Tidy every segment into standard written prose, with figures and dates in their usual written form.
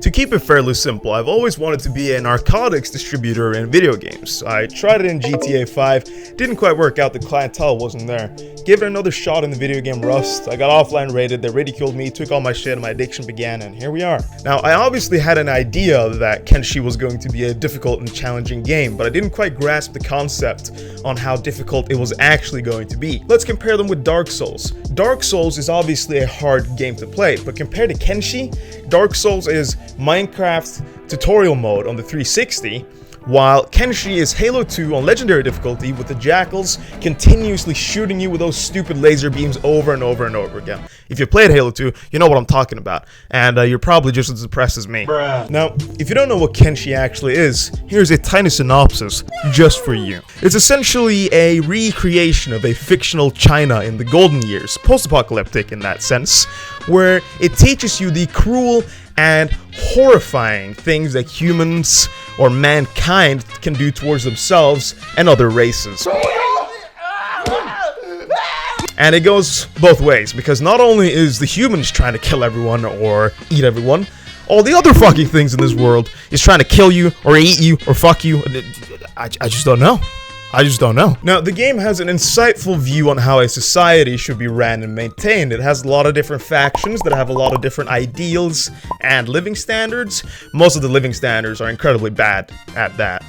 To keep it fairly simple, I've always wanted to be a narcotics distributor in video games. I tried it in GTA 5, didn't quite work out, the clientele wasn't there. Gave it another shot in the video game Rust, I got offline rated, they ridiculed me, took all my shit, and my addiction began, and here we are. Now, I obviously had an idea that Kenshi was going to be a difficult and challenging game, but I didn't quite grasp the concept on how difficult it was actually going to be. Let's compare them with Dark Souls. Dark Souls is obviously a hard game to play, but compared to Kenshi, Dark Souls is Minecraft tutorial mode on the 360, while Kenshi is Halo 2 on legendary difficulty with the jackals continuously shooting you with those stupid laser beams over and over and over again. If you played Halo 2, you know what I'm talking about, and you're probably just as depressed as me. Bruh. Now, if you don't know what Kenshi actually is, here's a tiny synopsis just for you. It's essentially a recreation of a fictional China in the golden years, post-apocalyptic in that sense, where it teaches you the cruel and horrifying things that humans or mankind can do towards themselves and other races. And it goes both ways, because not only is the humans trying to kill everyone or eat everyone, all the other fucking things in this world is trying to kill you or eat you or fuck you. I just don't know. I just don't know. Now, the game has an insightful view on how a society should be ran and maintained. It has a lot of different factions that have a lot of different ideals and living standards. Most of the living standards are incredibly bad at that.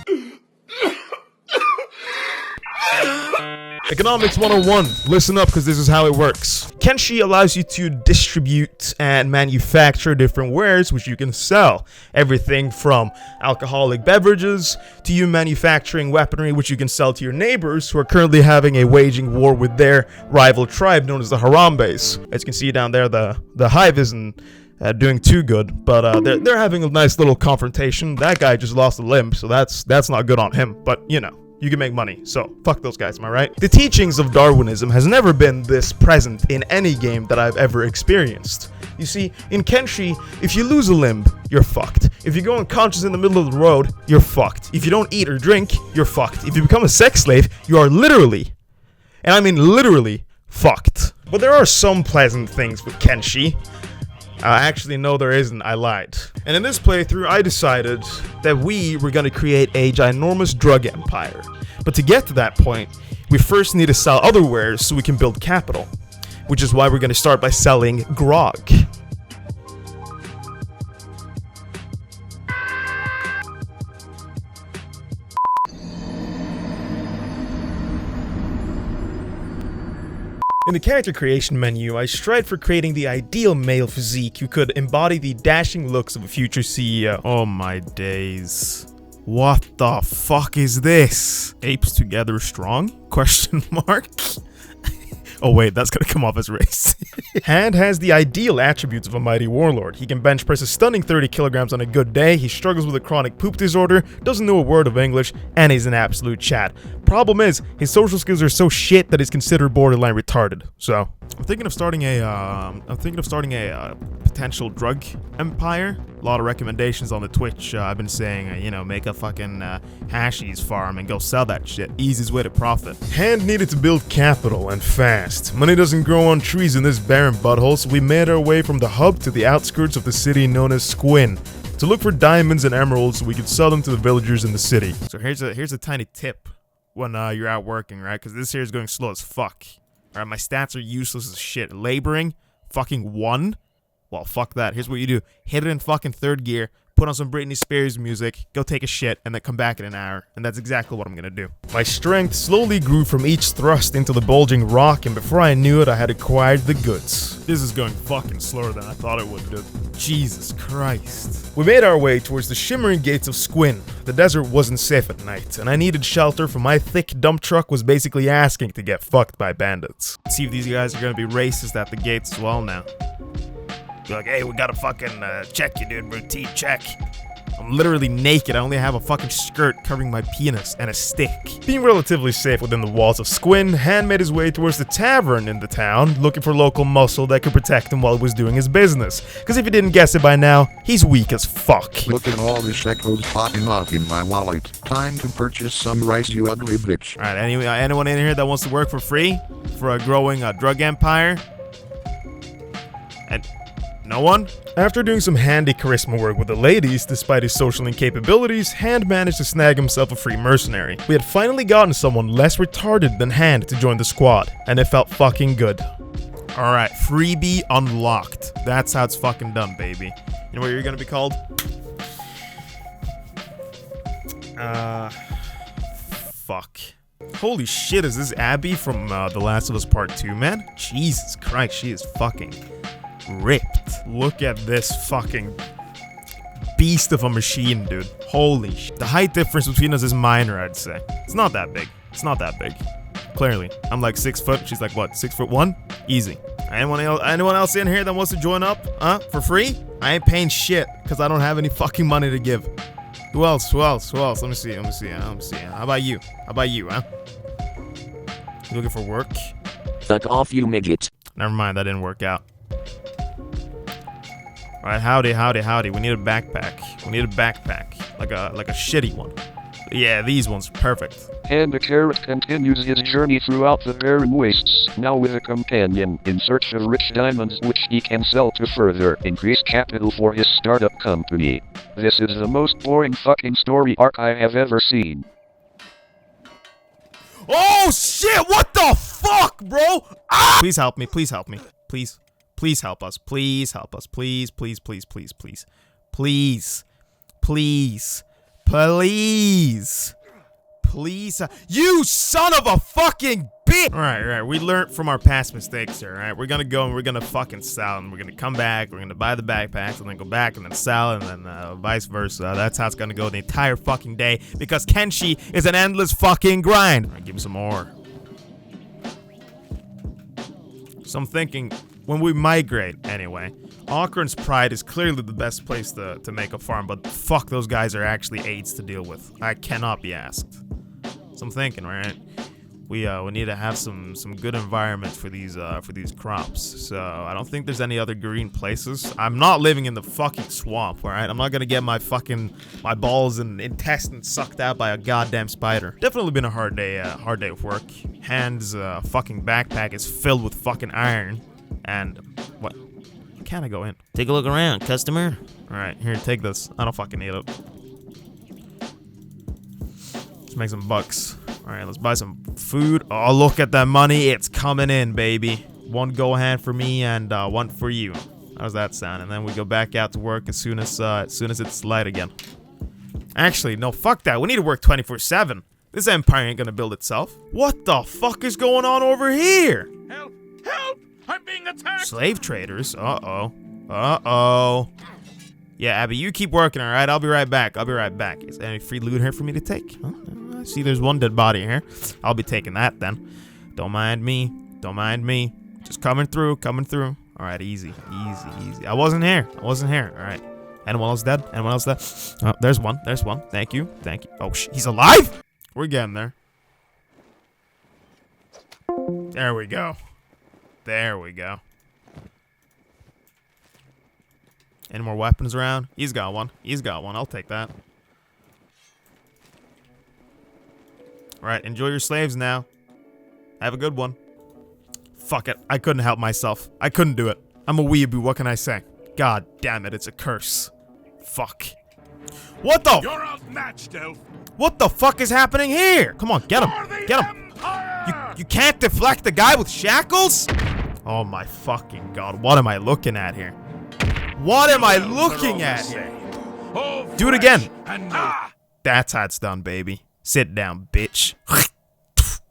Economics 101. Listen up, because this is how it works. Kenshi allows you to distribute and manufacture different wares which you can sell. Everything from alcoholic beverages to you manufacturing weaponry which you can sell to your neighbors who are currently having a waging war with their rival tribe known as the Harambes. As you can see down there, the hive isn't doing too good, but they're having a nice little confrontation. That guy just lost a limb, so that's not good on him, but you know. You can make money, so fuck those guys, am I right? The teachings of Darwinism has never been this present in any game that I've ever experienced. You see, in Kenshi, if you lose a limb, you're fucked. If you go unconscious in the middle of the road, you're fucked. If you don't eat or drink, you're fucked. If you become a sex slave, you are literally, and I mean literally, fucked. But there are some pleasant things with Kenshi. Actually, no, there isn't. I lied. And in this playthrough, I decided that we were going to create a ginormous drug empire. But to get to that point, we first need to sell other wares so we can build capital. Which is why we're going to start by selling grog. In the character creation menu, I strive for creating the ideal male physique who could embody the dashing looks of a future CEO. Oh my days. What the fuck is this? Apes together strong? Question mark? Oh wait, that's gonna come off as race. Hand has the ideal attributes of a mighty warlord. He can bench press a stunning 30 kilograms on a good day, he struggles with a chronic poop disorder, doesn't know a word of English, and he's an absolute chat. Problem is, his social skills are so shit that he's considered borderline retarded. So, I'm thinking of starting a potential drug empire. A lot of recommendations on the Twitch. I've been saying, you know, make a fucking hashies farm and go sell that shit. Easiest way to profit. Hand needed to build capital and fast. Money doesn't grow on trees in this barren butthole, so we made our way from the hub to the outskirts of the city known as Squin to look for diamonds and emeralds so we could sell them to the villagers in the city. So here's a tiny tip when you're out working, right? Because this here is going slow as fuck. Alright, my stats are useless as shit. Laboring, fucking 1. Well, fuck that. Here's what you do. Hit it in fucking 3rd gear, put on some Britney Spears music, go take a shit, and then come back in an hour. And that's exactly what I'm gonna do. My strength slowly grew from each thrust into the bulging rock, and before I knew it, I had acquired the goods. This is going fucking slower than I thought it would, dude. Jesus Christ. We made our way towards the shimmering gates of Squin. The desert wasn't safe at night, and I needed shelter, for my thick dump truck was basically asking to get fucked by bandits. Let's see if these guys are gonna be racist at the gates as well now. Be like, hey, we gotta fucking check you, dude. Routine check. I'm literally naked. I only have a fucking skirt covering my penis and a stick. Being relatively safe within the walls of Squin, Han made his way towards the tavern in the town, looking for local muscle that could protect him while he was doing his business. Because if you didn't guess it by now, he's weak as fuck. Look at all the shekels popping up in my wallet. Time to purchase some rice, you ugly bitch. Alright, anyone in here that wants to work for free? For a growing drug empire? And No one? After doing some handy charisma work with the ladies, despite his social incapabilities, Hand managed to snag himself a free mercenary. We had finally gotten someone less retarded than Hand to join the squad, and it felt fucking good. Alright, freebie unlocked. That's how it's fucking done, baby. You know what you're gonna be called? Fuck. Holy shit, is this Abby from The Last of Us Part 2, man? Jesus Christ, she is fucking ripped. Look at this fucking beast of a machine, dude. Holy shit. The height difference between us is minor, I'd say. It's not that big. It's not that big. Clearly. I'm like 6 foot. She's like, what, 6'1"? Easy. Anyone else in here that wants to join up? Huh? For free? I ain't paying shit, because I don't have any fucking money to give. Who else? Let me see. How about you? Huh? You looking for work? Fuck off, you midget. Never mind, that didn't work out. Alright, howdy. We need a backpack. Like a shitty one. Yeah, these ones, perfect. And the carrot continues his journey throughout the barren wastes, now with a companion, in search of rich diamonds which he can sell to further increase capital for his startup company. This is the most boring fucking story arc I have ever seen. Oh shit, what the fuck, bro? Ah! Please help me. Please help us. Please. Please. You son of a fucking bitch! Alright, we learned from our past mistakes here, alright? We're gonna go and we're gonna fucking sell, and we're gonna come back, we're gonna buy the backpacks, and then go back and then sell, and then vice versa. That's how it's gonna go the entire fucking day, because Kenshi is an endless fucking grind. Alright, give me some more. So I'm thinking, when we migrate, anyway, Ocaran's Pride is clearly the best place to make a farm, but fuck, those guys are actually aids to deal with. I cannot be asked. So I'm thinking, right? We need to have some good environment for these crops. So I don't think there's any other green places. I'm not living in the fucking swamp, all right? I'm not gonna get my balls and intestines sucked out by a goddamn spider. Definitely been a hard day of work. Hand's fucking backpack is filled with fucking iron, and what? Can't I go in? Take a look around, customer. All right, here, take this. I don't fucking need it. Let's make some bucks. All right, let's buy some food. Oh, look at that money. It's coming in, baby. One go hand for me and one for you. How's that sound? And then we go back out to work as soon as it's light again. Actually, no, fuck that. We need to work 24/7. This empire ain't gonna build itself. What the fuck is going on over here? Help! Help! I'm being attacked! Slave traders? Uh-oh. Yeah, Abby, you keep working, alright? I'll be right back. Is there any free loot here for me to take? Huh? I see there's one dead body here. I'll be taking that then. Don't mind me. Just coming through. Alright, easy. I wasn't here. Alright. Anyone else dead? Oh, there's one. Thank you. Oh, he's alive? We're getting there. There we go. Any more weapons around? He's got one. I'll take that. Alright, enjoy your slaves now. Have a good one. Fuck it. I couldn't help myself. I couldn't do it. I'm a weeaboo. What can I say? God damn it. It's a curse. Fuck. What the? You're outmatched, Elf. What the fuck is happening here? Come on, get him. You can't deflect the guy with shackles? Oh my fucking god. What am I looking at here? Do it again. That's how it's done, baby. Sit down, bitch.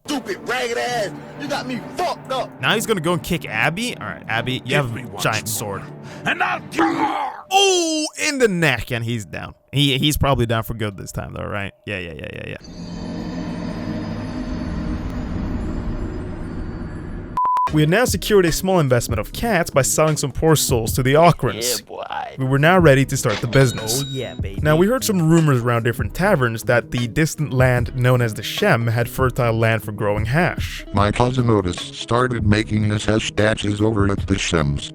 Stupid ragged ass. You got me fucked up. Now he's gonna go and kick Abby. Alright, Abby, you have a giant sword. And I'll kill you. Oh, in the neck, and he's down. He's probably down for good this time, though, right? Yeah. We had now secured a small investment of cats by selling some poor souls to the Ocarans. Yeah, boy. We were now ready to start the business. Oh yeah, baby. Now, we heard some rumors around different taverns that the distant land known as the Shem had fertile land for growing hash. My cousin Otis started making his hash statues over at the Shems.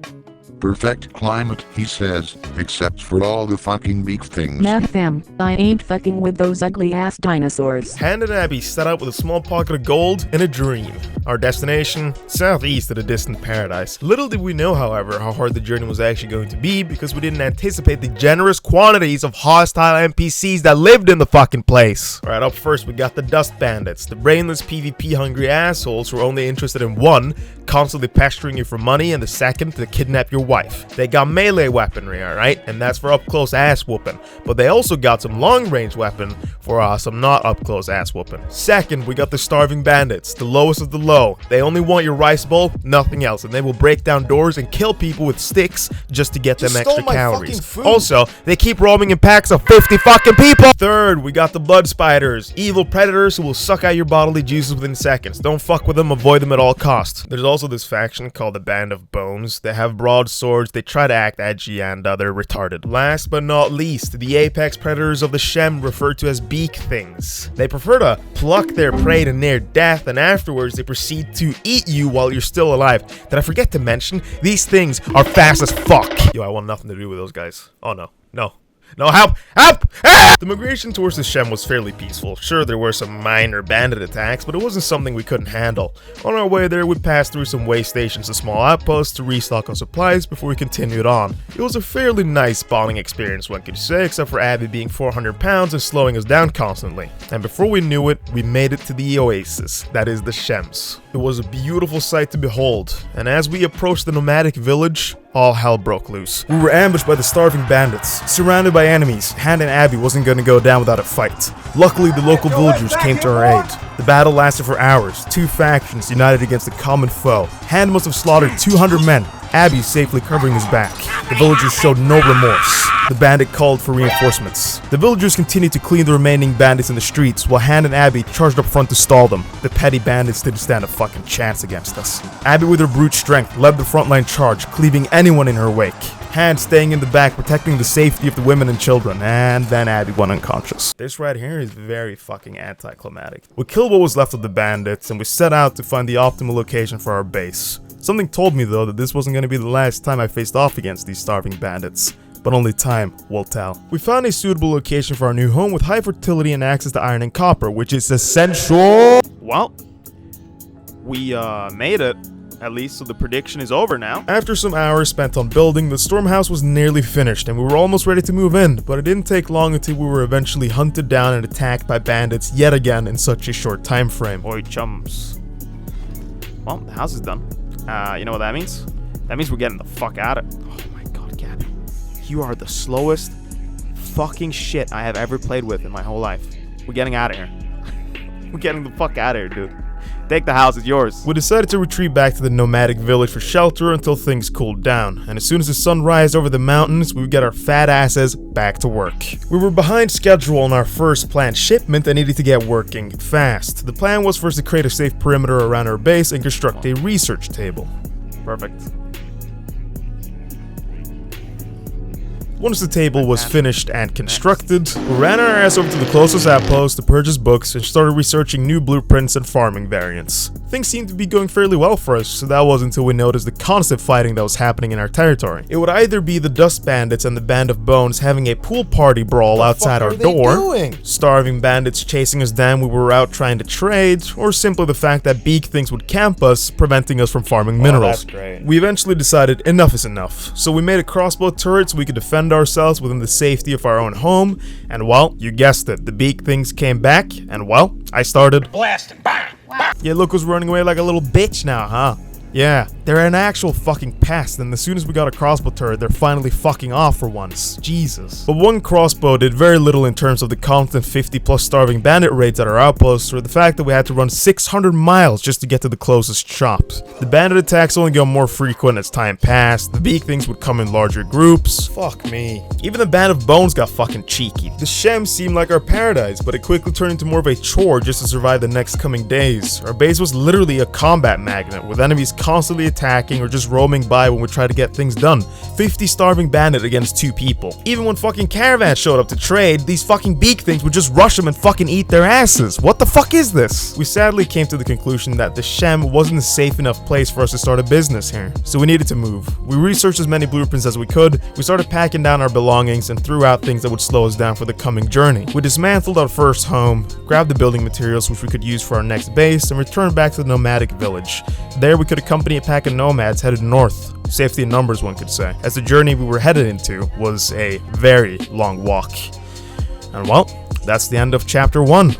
Perfect climate, he says, except for all the fucking big things. Math fam, I ain't fucking with those ugly ass dinosaurs. Hand and Abby set out with a small pocket of gold and a dream. Our destination, southeast of the distant paradise. Little did we know, however, how hard the journey was actually going to be because we didn't anticipate the generous quantities of hostile NPCs that lived in the fucking place. Alright, up first we got the Dust Bandits, the brainless PvP hungry assholes who are only interested in one, constantly pestering you for money, and the second, to kidnap your wife. They got melee weaponry, alright, and that's for up close ass whooping, but they also got some long range weapon for some not up close ass whooping. Second, we got the Starving Bandits, the lowest of the low. They only want your rice bowl, nothing else, and they will break down doors and kill people with sticks just to get them extra calories. Also, they keep roaming in packs of 50 fucking people. Third, we got the Blood Spiders, evil predators who will suck out your bodily juices within seconds. Don't fuck with them, avoid them at all costs. There's also this faction called the Band of Bones. They have broadswords, they try to act edgy, and they're retarded. Last but not least, the apex predators of the Shem, referred to as beak things. They prefer to pluck their prey to near death, and afterwards they proceed to eat you while you're still alive. Did I forget to mention, these things are fast as fuck. Yo, I want nothing to do with those guys. Oh no, no. No, help! Help! Ah! The migration towards the Shem was fairly peaceful. Sure, there were some minor bandit attacks, but it wasn't something we couldn't handle. On our way there, we passed through some way stations and small outposts to restock on supplies before we continued on. It was a fairly nice spawning experience, one could say, except for Abby being 400 pounds and slowing us down constantly. And before we knew it, we made it to the oasis, that is the Shems. It was a beautiful sight to behold, and as we approached the nomadic village, all hell broke loose. We were ambushed by the Starving Bandits, surrounded by enemies. Hand and Abby wasn't gonna go down without a fight. Luckily, the local villagers came to our aid. The battle lasted for hours, two factions united against a common foe. Hand must have slaughtered 200 men, Abby safely covering his back. The villagers showed no remorse. The bandit called for reinforcements. The villagers continued to clean the remaining bandits in the streets, while Hand and Abby charged up front to stall them. The petty bandits didn't stand a fucking chance against us. Abby, with her brute strength, led the frontline charge, cleaving anyone in her wake. Hand staying in the back, protecting the safety of the women and children, and then Abby went unconscious. This right here is very fucking anticlimactic. We killed what was left of the bandits, and we set out to find the optimal location for our base. Something told me though that this wasn't going to be the last time I faced off against these Starving Bandits. But only time will tell. We found a suitable location for our new home with high fertility and access to iron and copper, which is essential. Well, we made it. At least, so the prediction is over now. After some hours spent on building, the storm house was nearly finished and we were almost ready to move in, but it didn't take long until we were eventually hunted down and attacked by bandits yet again in such a short time frame. Oi chums. Well, the house is done. You know what that means? That means we're getting the fuck out of it. Oh my god, Gabby. You are the slowest fucking shit I have ever played with in my whole life. We're getting out of here. We're getting the fuck out of here, dude. Take the house, it's yours. We decided to retreat back to the nomadic village for shelter until things cooled down, and as soon as the sun rised over the mountains, we would get our fat asses back to work. We were behind schedule on our first planned shipment and needed to get working fast. The plan was for us to create a safe perimeter around our base and construct a research table. Perfect. Once the table was finished and constructed, we ran our ass over to the closest outpost to purchase books and started researching new blueprints and farming variants. Things seemed to be going fairly well for us, so that was until we noticed the constant fighting that was happening in our territory. It would either be the Dust Bandits and the Band of Bones having a pool party brawl outside our door, Starving Bandits chasing us down when we were out trying to trade, or simply the fact that beak things would camp us, preventing us from farming minerals. That's great. We eventually decided enough is enough, so we made a crossbow turret so we could defend ourselves within the safety of our own home, and well, you guessed it, the beak things came back, and well, I started Blasting. Bang! Yeah, look who's running away like a little bitch now, huh? Yeah, they're an actual fucking pest, and as soon as we got a crossbow turret, they're finally fucking off for once. Jesus. But one crossbow did very little in terms of the constant 50+ starving bandit raids at our outposts, or the fact that we had to run 600 miles just to get to the closest shops. The bandit attacks only got more frequent as time passed, the beak things would come in larger groups. Fuck me. Even the Band of Bones got fucking cheeky. The Shem seemed like our paradise, but it quickly turned into more of a chore just to survive the next coming days. Our base was literally a combat magnet, with enemies constantly attacking or just roaming by when we try to get things done. 50 starving bandits against 2 people. Even when fucking caravans showed up to trade, these fucking beak things would just rush them and fucking eat their asses. What the fuck is this? We sadly came to the conclusion that the Shem wasn't a safe enough place for us to start a business here, so we needed to move. We researched as many blueprints as we could, we started packing down our belongings and threw out things that would slow us down for the coming journey. We dismantled our first home, grabbed the building materials which we could use for our next base, and returned back to the nomadic village. There we could accompany a pack of nomads headed north. Safety in numbers, one could say, as the journey we were headed into was a very long walk. And well, that's the end of chapter 1.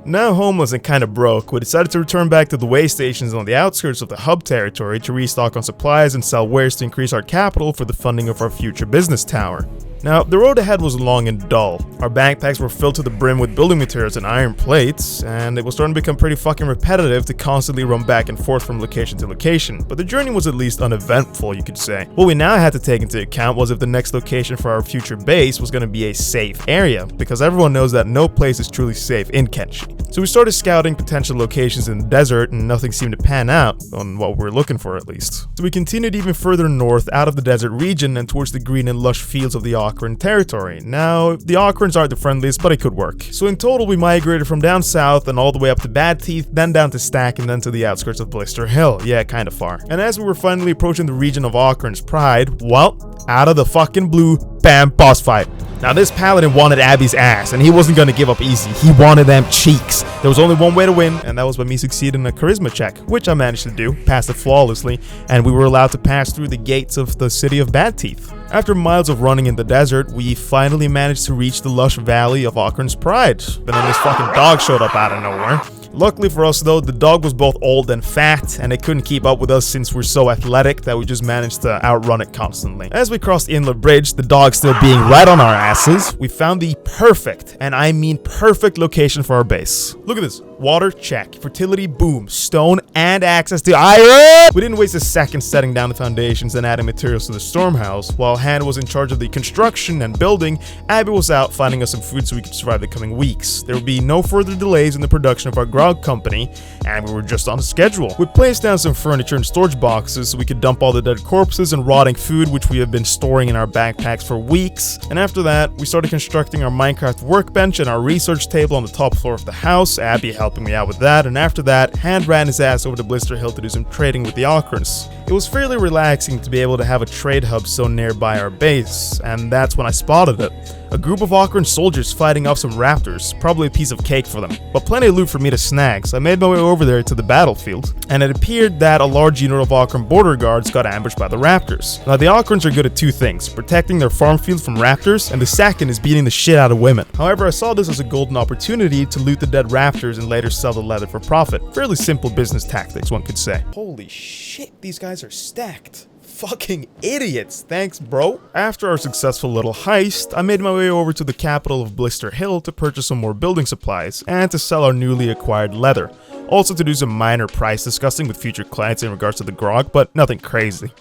Now homeless and kinda broke, we decided to return back to the way stations on the outskirts of the hub territory to restock on supplies and sell wares to increase our capital for the funding of our future business tower. Now, the road ahead was long and dull. Our backpacks were filled to the brim with building materials and iron plates, and it was starting to become pretty fucking repetitive to constantly run back and forth from location to location, but the journey was at least uneventful, you could say. What we now had to take into account was if the next location for our future base was going to be a safe area, because everyone knows that no place is truly safe in Kenshi. So we started scouting potential locations in the desert, and nothing seemed to pan out, on what we were looking for at least. So we continued even further north out of the desert region and towards the green and lush fields of the Ocarn territory. Now, the Ocarns aren't the friendliest, but it could work. So in total, we migrated from down south and all the way up to Bad Teeth, then down to Stack, and then to the outskirts of Blister Hill. Yeah, kinda far. And as we were finally approaching the region of Ocarn's Pride, well, out of the fucking blue, bam, boss fight. Now this paladin wanted Abby's ass, and he wasn't gonna give up easy. He wanted them cheeks. There was only one way to win, and that was by me succeeding in a charisma check, which I managed to do, passed it flawlessly, and we were allowed to pass through the gates of the city of Bad Teeth. After miles of running in the desert, we finally managed to reach the lush valley of Ocarn's Pride, but then this fucking dog showed up out of nowhere. Luckily for us though, the dog was both old and fat, and it couldn't keep up with us since we're so athletic that we just managed to outrun it constantly. As we crossed the Inlet Bridge, the dog still being right on our asses, we found the perfect, and I mean perfect location for our base. Look at this. Water, check. Fertility, boom. Stone, and access to iron! We didn't waste a second setting down the foundations and adding materials to the storm house. While Han was in charge of the construction and building, Abby was out finding us some food so we could survive the coming weeks. There would be no further delays in the production of our grog company, and we were just on schedule. We placed down some furniture and storage boxes so we could dump all the dead corpses and rotting food which we have been storing in our backpacks for weeks. And after that, we started constructing our Minecraft workbench and our research table on the top floor of the house, Abby helping me out with that, and after that, Han ran his ass over to Blister Hill to do some trading with the Ocarns. It was fairly relaxing to be able to have a trade hub so nearby our base, and that's when I spotted it. A group of Ocarn soldiers fighting off some raptors, probably a piece of cake for them, but plenty of loot for me to snag, so I made my way over there to the battlefield, and it appeared that a large unit of Ocarn border guards got ambushed by the raptors. Now the Ocarns are good at two things, protecting their farm field from raptors, and the second is beating the shit out of women. However, I saw this as a golden opportunity to loot the dead raptors and later sell the leather for profit. Fairly simple business tactics, one could say. Holy shit, these guys are stacked. Fucking idiots. Thanks, bro. After our successful little heist, I made my way over to the capital of Blister Hill to purchase some more building supplies and to sell our newly acquired leather. Also to do some minor price discussing with future clients in regards to the grog, but nothing crazy.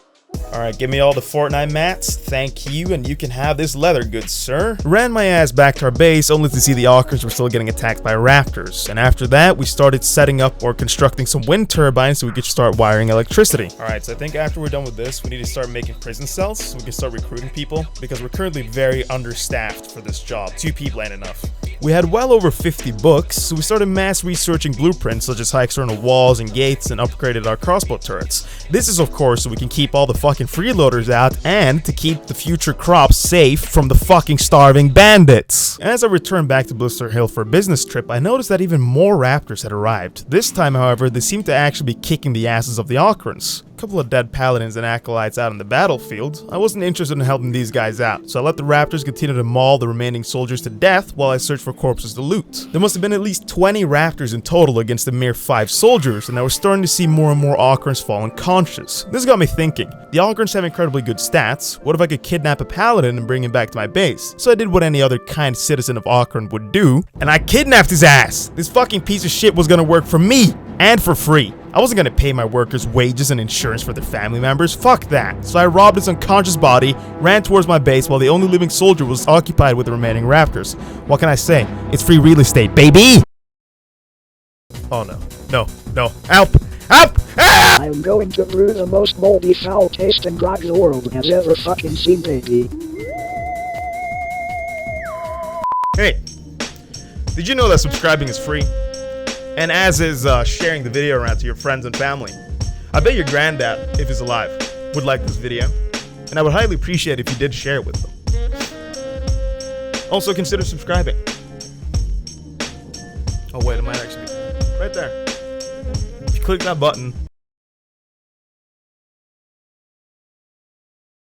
Alright, give me all the Fortnite mats, thank you, and you can have this leather, good sir. Ran my ass back to our base only to see the Ocarns were still getting attacked by raptors, and after that we started setting up or constructing some wind turbines so we could start wiring electricity. Alright, so I think after we're done with this, we need to start making prison cells so we can start recruiting people, because we're currently very understaffed for this job. 2 people ain't enough. We had well over 50 books, so we started mass researching blueprints such as high external walls and gates and upgraded our crossbow turrets. This is of course so we can keep all the fucking freeloaders out and to keep the future crops safe from the fucking starving bandits. As I returned back to Blister Hill for a business trip, I noticed that even more raptors had arrived. This time, however, they seemed to actually be kicking the asses of the Ocarns. A couple of dead paladins and acolytes out on the battlefield. I wasn't interested in helping these guys out, so I let the raptors continue to maul the remaining soldiers to death while I searched for corpses to loot. There must have been at least 20 raptors in total against a mere 5 soldiers, and I was starting to see more and more Ocarns fall unconscious. This got me thinking, the Ocarns have incredibly good stats, what if I could kidnap a paladin and bring him back to my base? So I did what any other kind citizen of Ocarn would do, and I kidnapped his ass! This fucking piece of shit was gonna work for me, and for free. I wasn't gonna pay my workers wages and insurance for their family members, fuck that. So I robbed his unconscious body, ran towards my base while the only living soldier was occupied with the remaining raptors. What can I say? It's free real estate, baby! Oh no. No. No. Help! Help! Ah! I'm going to brew the most moldy foul tasting grog the world has ever fucking seen, baby. Hey, did you know that subscribing is free? And as is sharing the video around to your friends and family. I bet your granddad, if he's alive, would like this video. And I would highly appreciate if you did share it with them. Also consider subscribing. Oh wait, it might actually be right there. If you click that button,